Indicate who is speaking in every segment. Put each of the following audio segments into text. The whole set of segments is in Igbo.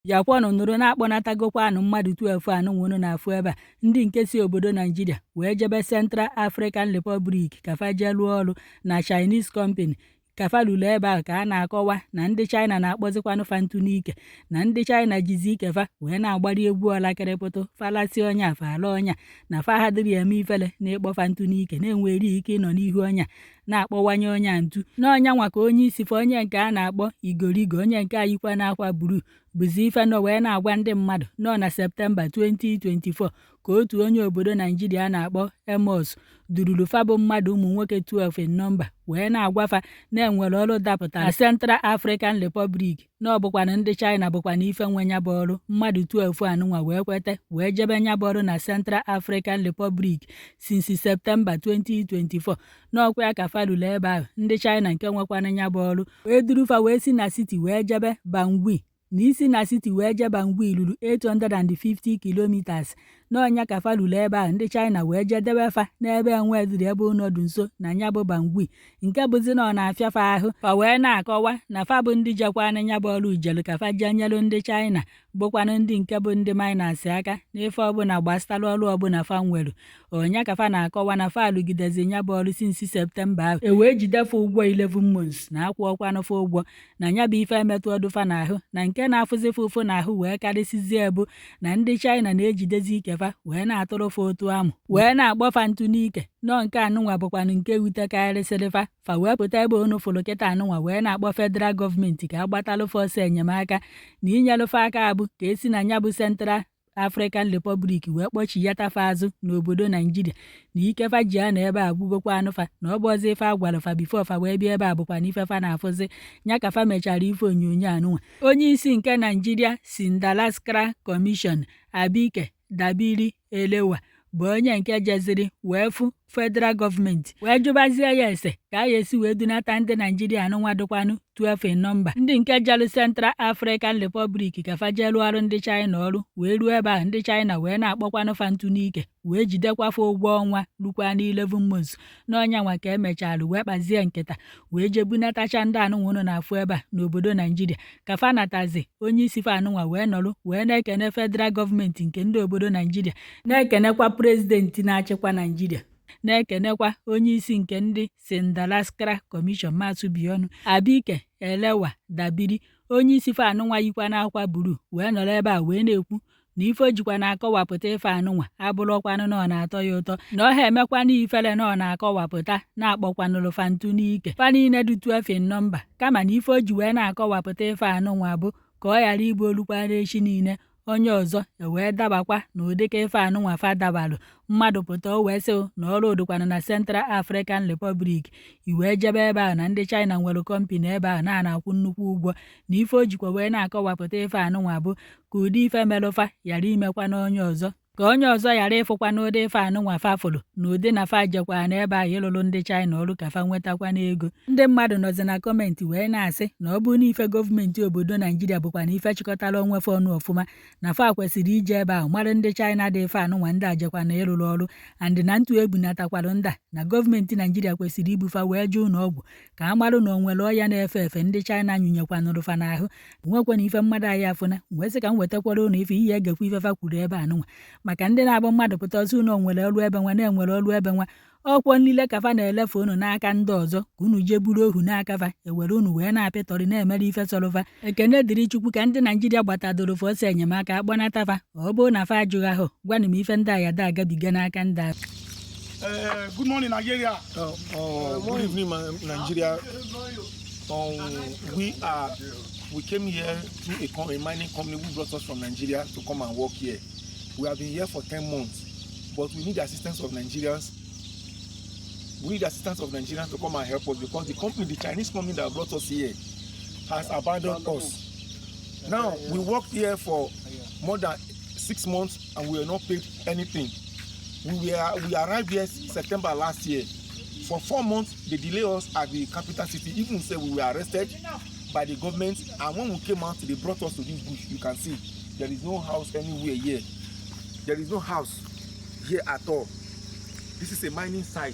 Speaker 1: Bịakwanụ nụrụ na-akpọnatagokwanụ mmadụ 12 anụ nwụrụ n'afọ ebe a ndị nke si obodo Naijiria wee jebe Central African Republic ka fa jee lụọ ọrụ na Chinese company ka fa lụrụ ebe ahụ ka a na-akọwa na ndị China na-akpọzikwanụ fa ntụ n'ike na ndị China jizi ike fa wee na-agbari egwu orakiriputu falasi ọnya afa ala ọnya na fa hadịrị eme ifele na ịkpọ fa ntụ n'ike na-enwere ike ịnọ n'ihu ọnya na-akpọwanye ọnya ntu n'ọnya nwa ka onye isi fa onye nke a na-akpọ igorigo onye nke ayikwa n'akwa buru bụzi ife nọ wee na-agwa ndị mmadụ nọ na Septemba 2024 ka otu onye obodo Naijiria a na-akpọ Amos dururu fa bụ mmadụ ụmụ nwoke 12 nọmba wee na-agwafa na-enwere ọrụ dapụtara na Central African Republic na ọ bụkwana ndị China bụkwana ife nwe nya bụ ọrụ mmadụ 12 anụnwa wee kweta wee jebe nya bụ ọrụ na Central African Republic since Septemba 2024 n'ọkwa ya ka fa lụrụ ebe ahụ ndị China nke nwekwana nya bụ ọrụ wee durufa wee si na siti wee jebe Bangui n'isi na siti wee je Bangui ruru 850 kilometers n'ọnya ka fa lụrụ ebe ahụ ndị China wee jedebe fa n'ebe enwedịrị ebe ọnọdụ nso na nya bụ Bangui nke bụzi na ọ na-afịa fa ahụ fa wee na-akọwa na fa bụ ndị jekwana nya bụ ọrụ ijelu ka fa jee nyelu ndị China bụkwanụ ndị nke bụ ndị miners aka n'ife ọbụla gbasara ọrụ ọbụla fa nwere ọnya ka fa na-akọwa na fa alụgidezi nya bụ ọrụ sinsi Septemba ahụ e wee jidefe ụgwọ 11 months na akwụ ọkwanụ fa ụgwọ na nya bụ ife emetụ ọdụ fa n'ahụ na nke na-afụzife ụfụ n'ahụ wee karịsịzie ebu na ndị China na-ejidezi ike fa wee na-atụrụ fa otu amụ wee na-agbọfa ntụ n'ike nọ nke anụnwa bụkwanụ nke wutekarịsịrị fa wee pụta ebe onu fụrụ kịta anụnwa wee na-akpọ federal gọọmenti ka agbatalụ fa ọsọ enyemaka na inyelụfa aka abụ ka esi na nya bụ Central African Republic wee kpọchiyata fa azụ n'obodo Naijiria na ike fa ji a na ebe a gwugokwa anụfa na ọ bụ ọzọ ife a gwara fa bifo fa wee bịa ebe a bụkwa na ife fa na-afụzi nya ka fa mechara ife onyonyo anụnwa onye isi nke Naijiria Sindalaskra Commission Abike Dabiri Elewa bụ onye nke jeziri wee fụ federal gọọmenti wee jụbazie ya ese ka a ga-esi wee dunata ndị Naijiria anụnwa dịkwanụ 12 nọmba ndị nke jelu Central African Republic ka fa jee lụọ ọrụ ndị China ọrụ wee ruo ebe ahụ ndị China wee na-akpọkwanụ fa ntụ n'ike wee jidekwafa ụgwọ ọnwa rukwana 11 months n'ọnya nwa ka emechara wee kpazie nkịta wee jee bunatacha ndị anụnwa ụnụ na-afụ ebe a n'obodo Naijiria ka fa natazi onye isi fa anụnwa wee nọrụ wee na-ekene federal gọọmenti nke ndị obodo Naijiria na-ekenekwa prezidenti na-achịkwa Naijiria na-ekenekwa onye isi nke ndị Sindalaskra Commission Masubionu Abike Elewa Dabiri onye isi fa anụnwa yikwa n'akwa buru wee nọrọ ebe a wee na-ekwu na ife o jikwa na-akọwapụta ife anụnwa abụrụkwanụ na ọ na-atọ ya ụtọ na ọ ha emekwana ifele na ọ na-akọwapụta na-akpọkwanụrụ fa ntụ n'ike fa niile dị 12 nọmba kama na ife o ji wee na-akọwapụta ife anụnwa bụ ka ọ ghara igbu olukwana echi niile onye ọzọ wee dabakwa na ụdịka ife anụnwa fa dabalụ mmadụ pụta o wee sị na ọrụ odokwana na Central African Republic iwee jebe ebe ahụ na ndị China nwere kọmpani ebe ahụ na-akwụ nnukwu ụgwọ na ife o jikwa wee na-akọwapụta ife anụnwa bụ ka ụdị ife melụfa ghara imekwa na onye ọzọ ka onye ọzọ ghara ịfụkwa n'ụdị ife anụnwa fa fụrụ na ụdị na fa jekwa n'ebe ahụ ịlụrụ ndị China ọrụ ka fa nwetakwa n'ego ndị mmadụ nọzi na kọmentị wee na-asị na ọ bụ na ife gọọmenti obodo Naijiria bụkwa na ife chịkọtara onwe fa ọnụ ọfụma na fa kwesịrị ije ebe ahụ mara ndị China dị ife anụnwa ndị a jekwa na ịlụrụ ọrụ andị na ntụ ebunatakwara ndị a na gọọmenti Naijiria kwesịrị ibufa wee jee ụlọ ọgwụ ka a marụ na o nwere ọya na-efe efe ndị China nyunyekwanụrụ fa n'ahụ nwekwana ife mmadụ anyị afụna wee sị ka m wetakwara ụlọ ife ihe egekwa ife fa kwuru ebe anụnwa maka ndị na-abụ mmadụ pụta ọzọ unu nwere ọrụ ebe nwa na-enwere ọrụ ebe nwa ọkwọ nlile ka fa na-elefe unu n'aka ndị ọzọ ka unu jee buru ohu n'aka fa ewere unu wee na-apịtọrị na-emere ife sọrọfa ekene dịrị Chukwu ka ndị Naijiria gbatadoro fa ọsọ enyemaka akpọnata fa ọ bụrụ na fa ajụghị ahụ gwanụ m ife ndị agha da agabiga n'aka ndị ahụ.
Speaker 2: Good morning, Nigeria.
Speaker 3: Good evening, Nigeria. We came here through a mining company who brought us from Nigeria to come and work here. We have been here for 10 months, but we need the assistance of Nigerians. We need the assistance of Nigerians to come and help us because the Chinese company that brought us here has abandoned us. Now, we worked here for more than 6 months and we were not paid anything. We arrived here September last year. For 4 months, they delayed us at the capital city. Even said we were arrested by the government, and when we came out, they brought us to this bush. You can see there is no house anywhere here. There is no house here at all. This is a mining site.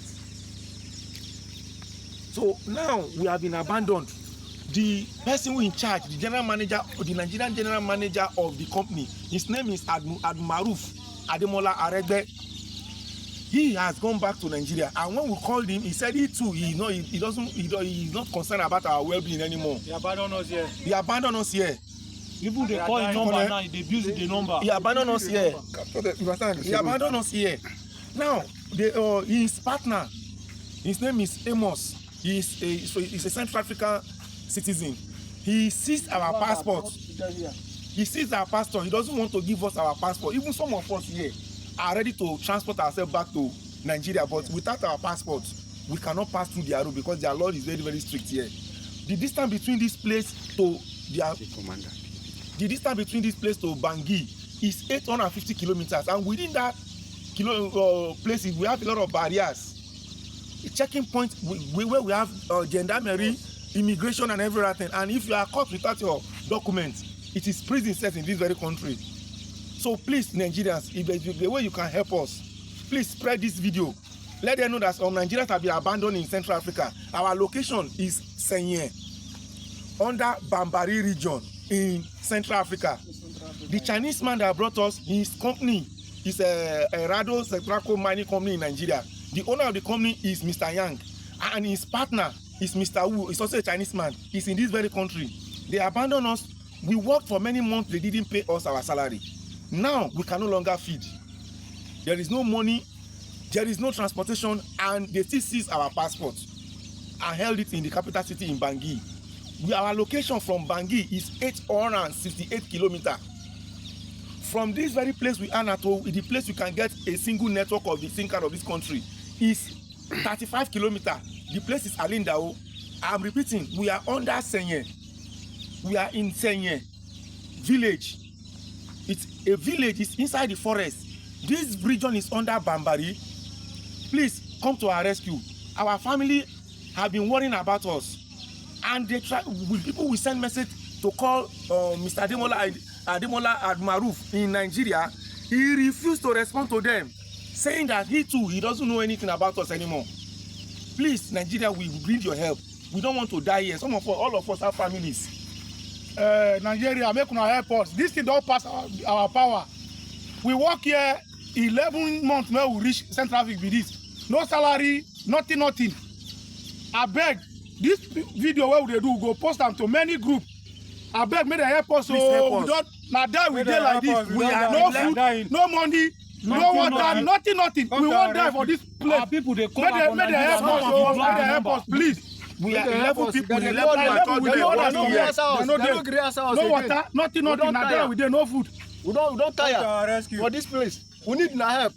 Speaker 3: So now we have been abandoned the person who in charge, the general manager, the Nigerian general manager of the company, his name is Maruf Ademola Aregbe. He has gone back to Nigeria, and when we called him, he said he's not concerned about our well-being anymore.
Speaker 2: He abandoned us here.
Speaker 3: He abandoned us here.
Speaker 2: Even they call his number now, they abuse the number.
Speaker 3: He abandoned us here. He abandoned us here. Now, his partner, his name is Amos. He's a Central African citizen. He seized our passport. He seized our passport. He doesn't want to give us our passport. Even some of us here are ready to transport ourselves back to Nigeria, but without our passport, we cannot pass through their road because their law is very, very strict here. The distance between this place to Bangui is 850 kilometers, and within that places we have a lot of barriers. A checking point where we have gendarmerie, immigration, and everything. And if you are caught without your documents, it is prison set in this very country. So please, Nigerians, if there's a way you can help us, please spread this video. Let them know that some Nigerians have been abandoned in Central Africa. Our location is Senye, under Bambari region in Central Africa. The Chinese man that brought us, his company is a Rado Setraco mining company in Nigeria. The owner of the company is Mr. Yang, and his partner is Mr. Wu. He's also a Chinese man. He's in this very country. They abandoned us. We worked for many months. They didn't pay us our salary. Now we can no longer feed. There is no money, there is no transportation, and they still seize our passport and held it in the capital city in Bangui. Our location from Bangui is 868 kilometers. From this very place we are now to the place we can get a single network of the SIM card of this country is 35 kilometers. The place is Alindao. I'm repeating, we are under Senye. We are in Senye village. It's a village, it's inside the forest. This region is under Bambari. Please come to our rescue. Our family have been worrying about us, and they try. People will send message to call Mr. Ademola Maruf in Nigeria. He refused to respond to them, saying that he doesn't know anything about us anymore. Please, Nigeria, we need your help. We don't want to die here. All of us have families.
Speaker 2: Nigeria, make una help us. This thing don't pass our power. We work here 11 months when we reach Central Africa with this. No salary, nothing. I beg, this video where we do, go post them to many groups. I beg, may they help us.
Speaker 3: Please help us.
Speaker 2: We don't, now die we dey like this. We have no food, no money, no water, nothing. We won't die for this place.
Speaker 1: Our people, they come
Speaker 2: May they help us. May they help us, please.
Speaker 3: We are 11 people.
Speaker 2: No water, nothing. Now we dey no food.
Speaker 4: We don't tire for this place. We need na help.